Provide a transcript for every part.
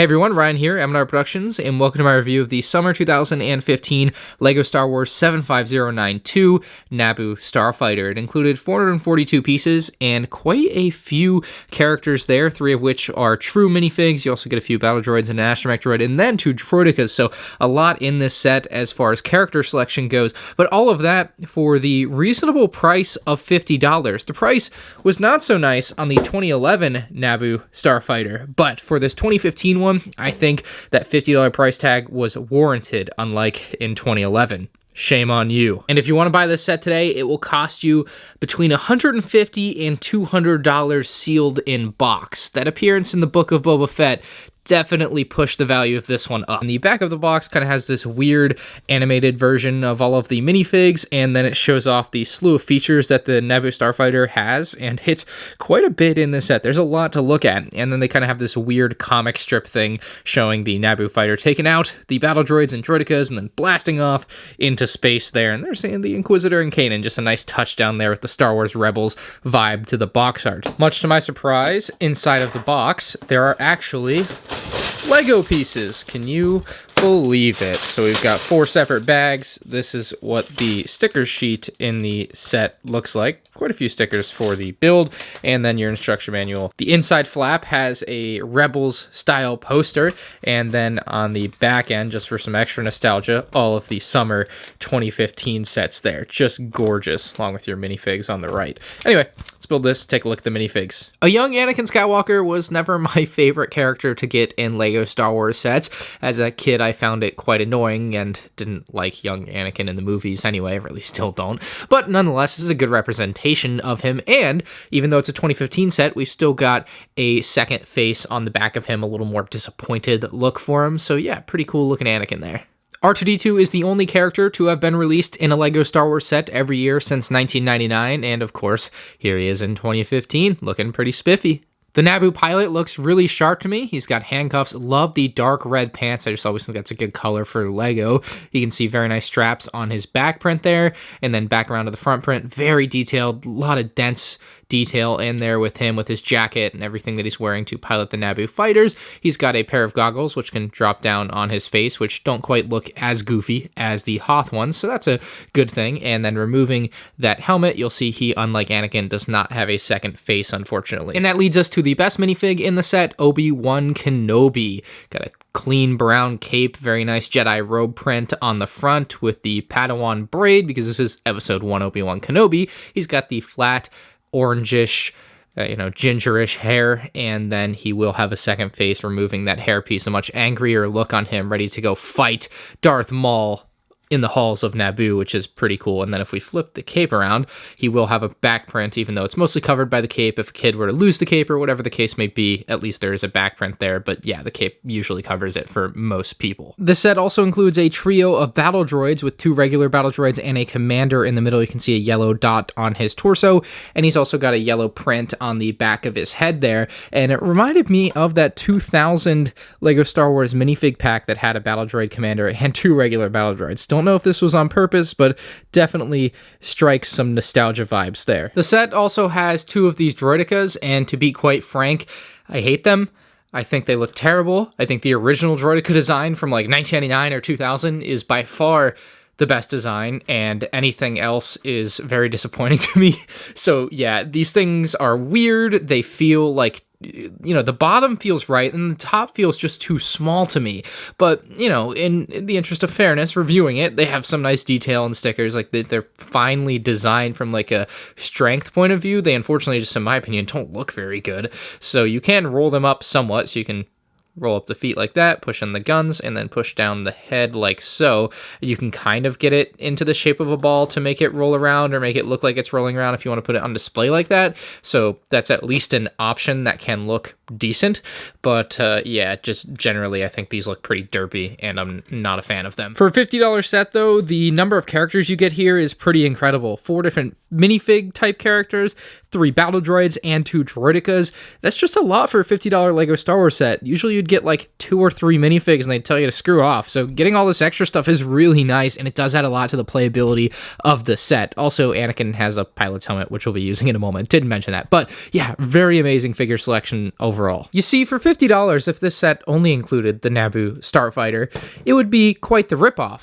Hey everyone, Ryan here, M&R Productions, and welcome to my review of the summer 2015 LEGO Star Wars 75092 Naboo Starfighter. It included 442 pieces and quite a few characters there, 3 of which are true minifigs. You also get a few Battle Droids and an Astromech Droid, and then 2 Droidicas, so a lot in this set as far as character selection goes, but all of that for the reasonable price of $50. The price was not so nice on the 2011 Naboo Starfighter, but for this 2015 one, I think that $50 price tag was warranted, unlike in 2011. Shame on you. And if you want to buy this set today, it will cost you between $150 and $200 sealed in box. That appearance in the Book of Boba Fett definitely pushed the value of this one up. And the back of the box kind of has this weird animated version of all of the minifigs, and then it shows off the slew of features that the Naboo Starfighter has, and it's quite a bit in this set. There's a lot to look at, and then they kind of have this weird comic strip thing showing the Naboo fighter taking out the Battle Droids and Droidicas and then blasting off into space there, and they're saying the Inquisitor and Kanan, just a nice touch down there with the Star Wars Rebels vibe to the box art. Much to my surprise, inside of the box, there are actually Lego pieces. Can you believe it? So we've got 4 separate bags. This is what the sticker sheet in the set looks like. Quite a few stickers for the build, and then your instruction manual. The inside flap has a Rebels style poster, and then on the back end, just for some extra nostalgia, all of the summer 2015 sets there. Just gorgeous, along with your minifigs on the right. Anyway, let's build this, take a look at the minifigs. A young Anakin Skywalker was never my favorite character to get in LEGO Star Wars sets. As a kid, I found it quite annoying and didn't like young Anakin in the movies anyway, I really still don't. But nonetheless, this is a good representation of him, and even though it's a 2015 set, we've still got a second face on the back of him, a little more disappointed look for him. So yeah, pretty cool looking Anakin there. R2-D2 is the only character to have been released in a LEGO Star Wars set every year since 1999, and of course, here he is in 2015, looking pretty spiffy. The Naboo Pilot looks really sharp to me. He's got handcuffs. Love the dark red pants. I just always think that's a good color for LEGO. You can see very nice straps on his back print there, and then back around to the front print. Very detailed, a lot of dense detail in there with him, with his jacket and everything that he's wearing to pilot the Naboo fighters. He's got a pair of goggles which can drop down on his face, which don't quite look as goofy as the Hoth ones, so that's a good thing. And then removing that helmet, you'll see he, unlike Anakin, does not have a second face, unfortunately. And that leads us to the best minifig in the set, Obi-Wan Kenobi. Got a clean brown cape, very nice Jedi robe print on the front with the Padawan braid, because this is episode 1 Obi-Wan Kenobi. He's got the flat orangish, gingerish hair, and then he will have a second face, removing that hairpiece, a much angrier look on him, ready to go fight Darth Maul in the halls of Naboo, which is pretty cool. And then if we flip the cape around, he will have a back print, even though it's mostly covered by the cape. If a kid were to lose the cape or whatever the case may be, at least there is a back print there. But yeah, the cape usually covers it for most people. The set also includes a trio of Battle Droids with 2 regular Battle Droids and a Commander in the middle. You can see a yellow dot on his torso, and he's also got a yellow print on the back of his head there. And it reminded me of that 2000 LEGO Star Wars minifig pack that had a Battle Droid Commander and 2 regular Battle Droids. Don't know if this was on purpose, but definitely strikes some nostalgia vibes there. The set also has 2 of these Droidicas, and to be quite frank, I hate them. I think they look terrible. I think the original Droidica design from like 1999 or 2000 is by far the best design, and anything else is very disappointing to me. So yeah, these things are weird. They feel like, the bottom feels right and the top feels just too small to me. But, in the interest of fairness, reviewing it, they have some nice detail and stickers. Like, they're finely designed from like a strength point of view. They unfortunately, just in my opinion, don't look very good. So you can roll them up somewhat, so you can roll up the feet like that, push in the guns, and then push down the head like so. You can kind of get it into the shape of a ball to make it roll around or make it look like it's rolling around if you want to put it on display like that. So that's at least an option that can look decent. But yeah, just generally, I think these look pretty derpy, and I'm not a fan of them. For a $50 set, though, the number of characters you get here is pretty incredible. 4 different minifig type characters, 3 Battle Droids, and 2 Droidicas. That's just a lot for a $50 LEGO Star Wars set. Usually you'd get like 2 or 3 minifigs and they'd tell you to screw off. So getting all this extra stuff is really nice, and it does add a lot to the playability of the set. Also, Anakin has a pilot's helmet, which we'll be using in a moment. Didn't mention that. But yeah, very amazing figure selection overall. You see, for $50, if this set only included the Naboo Starfighter, it would be quite the ripoff.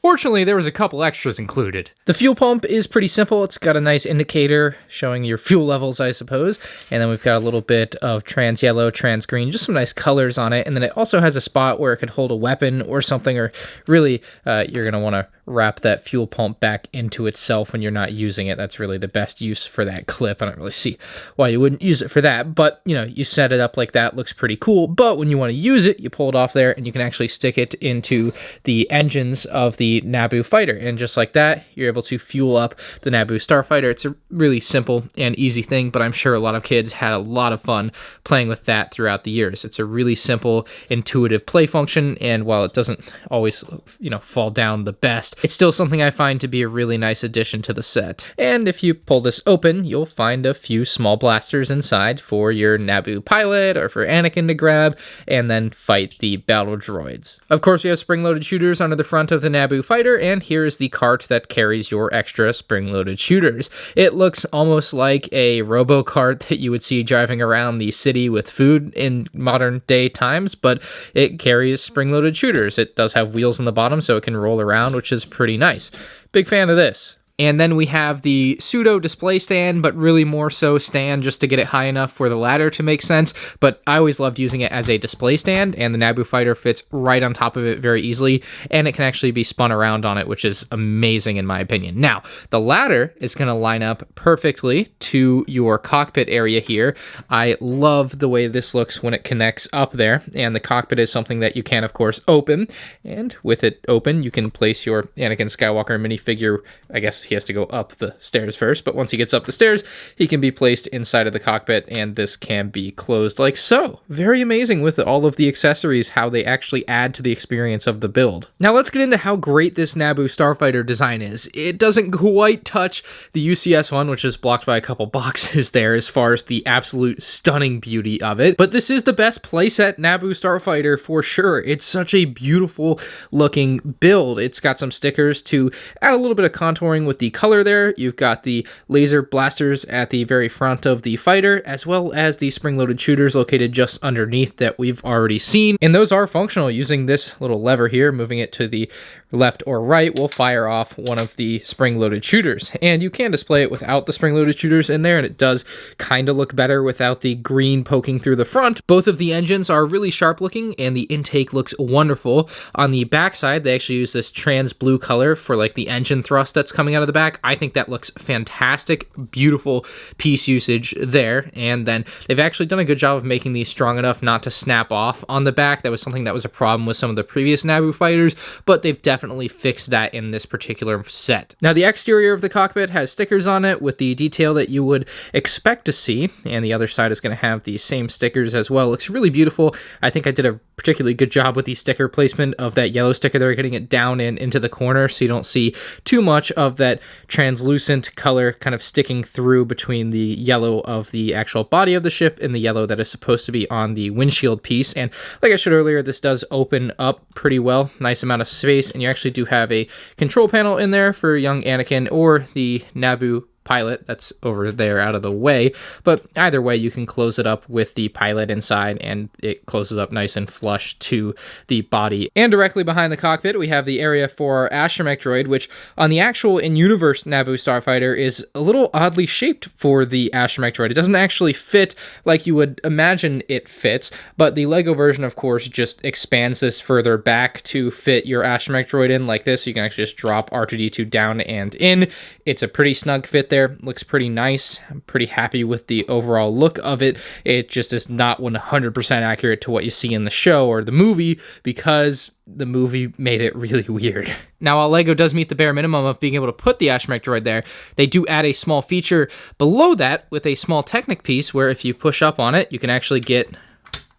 Fortunately, there was a couple extras included. The fuel pump is pretty simple. It's got a nice indicator showing your fuel levels, I suppose. And then we've got a little bit of trans yellow, trans green, just some nice colors on it. And then it also has a spot where it could hold a weapon or something, or really you're going to want to wrap that fuel pump back into itself when you're not using it. That's really the best use for that clip. I don't really see why you wouldn't use it for that, but you know, you set it up like that, looks pretty cool. But when you want to use it, you pull it off there and you can actually stick it into the engines of the Naboo fighter, and just like that, you're able to fuel up the Naboo Starfighter. It's a really simple and easy thing, but I'm sure a lot of kids had a lot of fun playing with that throughout the years. It's a really simple, intuitive play function, and while it doesn't always, you know, fall down the best, it's still something I find to be a really nice addition to the set. And if you pull this open, you'll find a few small blasters inside for your Naboo Pilot or for Anakin to grab and then fight the Battle Droids. Of course, we have spring-loaded shooters under the front of the Naboo Fighter, and here is the cart that carries your extra spring-loaded shooters. It looks almost like a robo-cart that you would see driving around the city with food in modern-day times, but it carries spring-loaded shooters. It does have wheels on the bottom, so it can roll around, which is pretty nice. Big fan of this. And then we have the pseudo display stand, but really more so stand just to get it high enough for the ladder to make sense. But I always loved using it as a display stand, and the Naboo fighter fits right on top of it very easily, and it can actually be spun around on it, which is amazing in my opinion. Now, the ladder is going to line up perfectly to your cockpit area here. I love the way this looks when it connects up there, and the cockpit is something that you can, of course, open, and with it open, you can place your Anakin Skywalker minifigure. I guess he has to go up the stairs first, but once he gets up the stairs, he can be placed inside of the cockpit, and this can be closed like so. Very amazing with all of the accessories, how they actually add to the experience of the build. Now let's get into how great this Naboo Starfighter design is. It doesn't quite touch the UCS one, which is blocked by a couple boxes there as far as the absolute stunning beauty of it, but this is the best playset Naboo Starfighter for sure. It's such a beautiful looking build. It's got some stickers to add a little bit of contouring with the color there. You've got the laser blasters at the very front of the fighter, as well as the spring-loaded shooters located just underneath that we've already seen. And those are functional. Using this little lever here, moving it to the left or right, will fire off one of the spring-loaded shooters. And you can display it without the spring-loaded shooters in there, and it does kind of look better without the green poking through the front. Both of the engines are really sharp looking, and the intake looks wonderful. On the backside, they actually use this trans blue color for like the engine thrust that's coming out of the back. I think that looks fantastic. Beautiful piece usage there. And then they've actually done a good job of making these strong enough not to snap off on the back. That was something that was a problem with some of the previous Naboo fighters, but they've definitely fixed that in this particular set. Now, the exterior of the cockpit has stickers on it with the detail that you would expect to see, and the other side is going to have the same stickers as well. Looks really beautiful. I think I did a particularly good job with the sticker placement of that yellow sticker there, getting it down and into the corner so you don't see too much of that translucent color kind of sticking through between the yellow of the actual body of the ship and the yellow that is supposed to be on the windshield piece. And like I showed earlier, this does open up pretty well, nice amount of space, and you actually do have a control panel in there for young Anakin or the Naboo Pilot that's over there out of the way, but either way you can close it up with the Pilot inside, and it closes up nice and flush to the body. And directly behind the cockpit we have the area for our astromech droid, which on the actual in-universe Naboo Starfighter is a little oddly shaped for the astromech droid. It doesn't actually fit like you would imagine it fits, but the Lego version of course just expands this further back to fit your astromech droid in like this. You can actually just drop R2-D2 down and in. It's a pretty snug fit there. Looks pretty nice. I'm pretty happy with the overall look of it. It just is not 100% accurate to what you see in the show or the movie, because the movie made it really weird. Now, while LEGO does meet the bare minimum of being able to put the astromech droid there, they do add a small feature below that with a small Technic piece where if you push up on it, you can actually get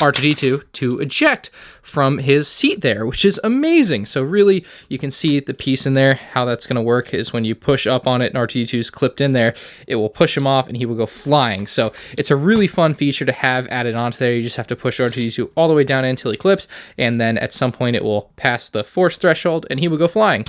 R2-D2 to eject from his seat there, which is amazing. So really, you can see the piece in there. How that's going to work is when you push up on it and R2-D2 is clipped in there, it will push him off and he will go flying. So it's a really fun feature to have added onto there. You just have to push R2-D2 all the way down until he clips, and then at some point it will pass the force threshold and he will go flying.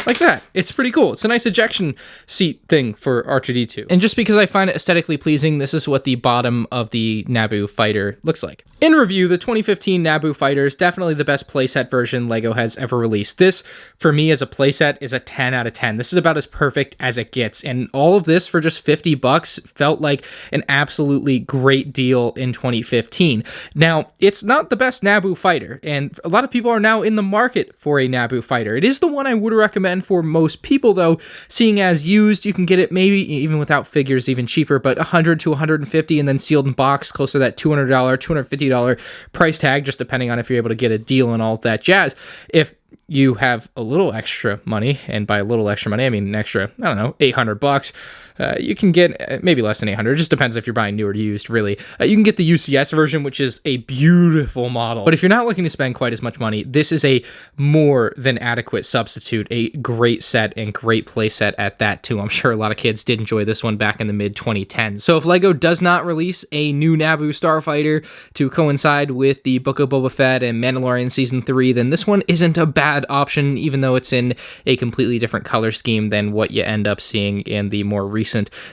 Like that. It's pretty cool. It's a nice ejection seat thing for R2-D2. And just because I find it aesthetically pleasing, this is what the bottom of the Naboo fighter looks like. In review, the 2015 Naboo fighter is definitely the best playset version LEGO has ever released. This, for me as a playset, is a 10 out of 10. This is about as perfect as it gets. And all of this for just $50 felt like an absolutely great deal in 2015. Now, it's not the best Naboo fighter, and a lot of people are now in the market for a Naboo fighter. It is the one I would recommend for most people, though, seeing as used, you can get it maybe even without figures even cheaper, but $100 to $150, and then sealed in box close to that $200, $250 price tag, just depending on if you're able to get a deal and all that jazz. If you have a little extra money, and by a little extra money, I mean an extra, I don't know, $800, you can get maybe less than 800. It just depends if you're buying new or used, really. You can get the UCS version, which is a beautiful model. But if you're not looking to spend quite as much money, this is a more than adequate substitute, a great set and great play set at that too. I'm sure a lot of kids did enjoy this one back in the mid-2010s. So if LEGO does not release a new Naboo Starfighter to coincide with the Book of Boba Fett and Mandalorian Season 3, then this one isn't a bad option, even though it's in a completely different color scheme than what you end up seeing in the more recent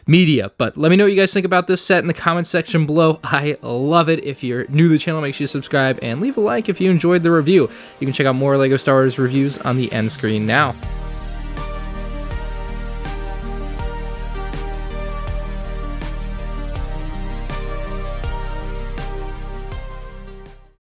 media. But let me know what you guys think about this set in the comments section below. I love it. If you're new to the channel, make sure you subscribe and leave a like if you enjoyed the review. You can check out more LEGO Star Wars reviews on the end screen now.